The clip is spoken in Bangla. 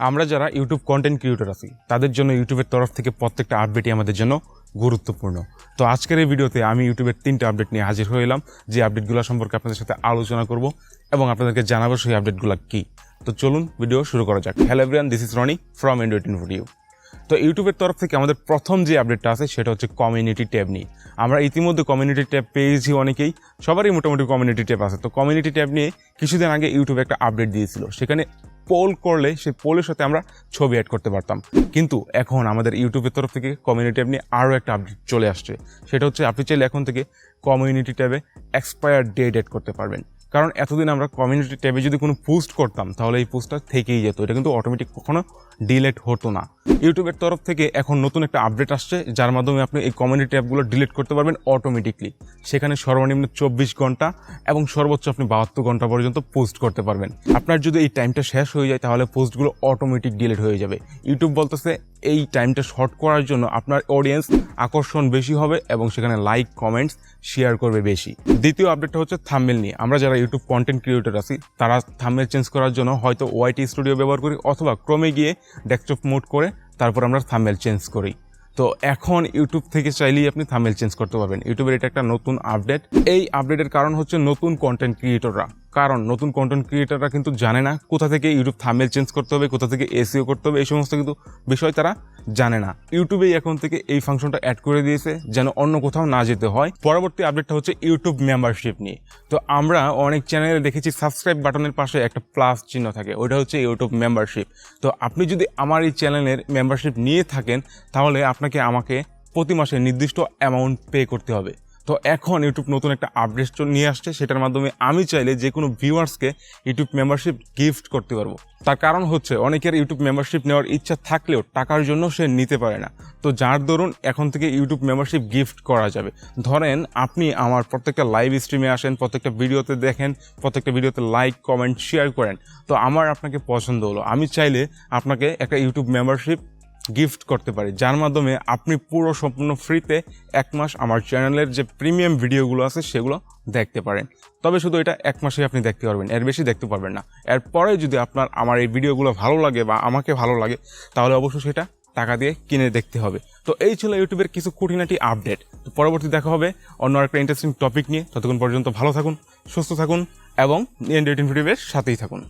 আমরা যারা ইউটিউব কন্টেন্ট ক্রিয়েটর আছি তাদের জন্য ইউটিউবের তরফ থেকে প্রত্যেকটা আপডেটই আমাদের জন্য গুরুত্বপূর্ণ। তো আজকের এই ভিডিওতে আমি ইউটিউবের 3টা আপডেট নিয়ে হাজির হয়ে এলাম, যে আপডেটগুলো সম্পর্কে আপনাদের সাথে আলোচনা করব এবং আপনাদেরকে জানাবো সেই আপডেটগুলো কী। তো চলুন ভিডিও শুরু করা যাক। Hello everyone, this is Rony from Android InfoTube। তো ইউটিউবের তরফ থেকে আমাদের প্রথম যে আপডেটটা আছে সেটা হচ্ছে কমিউনিটি ট্যাব নিয়ে। আমরা ইতিমধ্যে কমিউনিটি ট্যাব পেয়েছি অনেকেই, সবারই মোটামুটি কমিউনিটি ট্যাব আছে। তো কমিউনিটি ট্যাব নিয়ে কিছুদিন আগে ইউটিউবে একটা আপডেট দিয়েছিল, সেখানে পোল করলে সেই পোলের সাথে আমরা ছবি অ্যাড করতে পারতাম। কিন্তু এখন আমাদের ইউটিউবের তরফ থেকে কমিউনিটি ট্যাব নিয়ে আরও একটা আপডেট চলে আসছে, সেটা হচ্ছে আপনি চাইলে এখন থেকে কমিউনিটি ট্যাবে এক্সপায়ার ডেট অ্যাড করতে পারবেন। কারণ এতদিন আমরা কমিউনিটি ট্যাবে যদি কোনো পোস্ট করতাম তাহলে এই পোস্টটা থেকেই যেত, এটা কিন্তু অটোমেটিক কখনো ডিলিট হতো না। ইউটিউবের তরফ থেকে এখন নতুন একটা আপডেট আসছে, যার মাধ্যমে আপনি এই কমিউনিটি ট্যাবগুলো ডিলিট করতে পারবেন অটোমেটিকলি। সেখানে সর্বনিম্ন 24 ঘন্টা এবং সর্বোচ্চ আপনি 72 ঘন্টা পর্যন্ত পোস্ট করতে পারবেন। আপনার যদি এই টাইমটা শেষ হয়ে যায় তাহলে পোস্টগুলো অটোমেটিক ডিলিট হয়ে যাবে। ইউটিউব বলতেছে এই টাইমটা শর্ট করার জন্য আপনার অডিয়েন্স আকর্ষণ বেশি হবে এবং সেখানে লাইক, কমেন্টস, শেয়ার করবে বেশি। দ্বিতীয় আপডেটটা হচ্ছে থাম্বনেল নিয়ে। আমরা যারা ইউটিউব কন্টেন্ট ক্রিয়েটর আছি তারা থাম্বনেল চেঞ্জ করার জন্য হয়তো ওয়াইটি স্টুডিও ব্যবহার করি অথবা ক্রমে গিয়ে ডেস্কটপ মোড করে তারপর আমরা থাম্বনেল চেঞ্জ করি। তো এখন ইউটিউব থেকে চাইলেই আপনি থাম্বনেল চেঞ্জ করতে পারবেন। ইউটিউবের এটা একটা নতুন আপডেট। এই আপডেটের কারণ হচ্ছে নতুন কন্টেন্ট ক্রিয়েটররা, কারণ নতুন কন্টেন্ট ক্রিয়েটররা কিন্তু জানে না কোথা থেকে ইউটিউব থাম্বনেল চেঞ্জ করতে হবে, কোথা থেকে এসইও করতে হবে, এই সমস্ত কিন্তু বিষয় তারা জানে না। ইউটিউবেই এখন থেকে এই ফাংশনটা অ্যাড করে দিয়েছে যেন অন্য কোথাও না যেতে হয়। পরবর্তী আপডেটটা হচ্ছে ইউটিউব মেম্বারশিপ নিয়ে। তো আমরা অনেক চ্যানেলে দেখেছি সাবস্ক্রাইব বাটনের পাশে একটা প্লাস চিহ্ন থাকে, ওটা হচ্ছে ইউটিউব মেম্বারশিপ। তো আপনি যদি আমার এই চ্যানেলের মেম্বারশিপ নিয়ে থাকেন তাহলে আপনাকে আমাকে প্রতি মাসে নির্দিষ্ট অ্যামাউন্ট পে করতে হবে। তো এখন ইউটিউব নতুন একটা আপডেট নিয়ে আসছে, সেটার মাধ্যমে আমি চাইলে যে কোনো ভিউয়ার্সকে ইউটিউব মেম্বারশিপ গিফট করতে পারবো। তার কারণ হচ্ছে অনেকের ইউটিউব মেম্বারশিপ নেওয়ার ইচ্ছা থাকলেও টাকার জন্য সে নিতে পারে না। তো যার দরুন এখন থেকে ইউটিউব মেম্বারশিপ গিফট করা যাবে। ধরেন আপনি আমার প্রত্যেকটা লাইভ স্ট্রিমে আসেন, প্রত্যেকটা ভিডিওতে দেখেন, প্রত্যেকটা ভিডিওতে লাইক, কমেন্ট, শেয়ার করেন। তো আমার আপনাকে পছন্দ হলো, আমি চাইলে আপনাকে একটা ইউটিউব মেম্বারশিপ গিফট করতে পারি, যার মাধ্যমে আপনি পুরো সম্পূর্ণ ফ্রিতে 1 মাস আমার চ্যানেলের যে প্রিমিয়াম ভিডিওগুলো আছে সেগুলো দেখতে পারেন। তবে শুধু এটা 1 মাসে আপনি দেখতে পারবেন, এর বেশি দেখতে পারবেন না। এরপরে যদি আপনার আমার এই ভিডিওগুলো ভালো লাগে বা আমাকে ভালো লাগে তাহলে অবশ্যই সেটা টাকা দিয়ে কিনে দেখতে হবে। তো এই ছিল ইউটিউবের কিছু খুঁটিনাটি আপডেট। তো পরবর্তী দেখা হবে অন্য একটা ইন্টারেস্টিং টপিক নিয়ে। ততক্ষণ পর্যন্ত ভালো থাকুন, সুস্থ থাকুন এবং Android InfoTube-এর সাথেই থাকুন।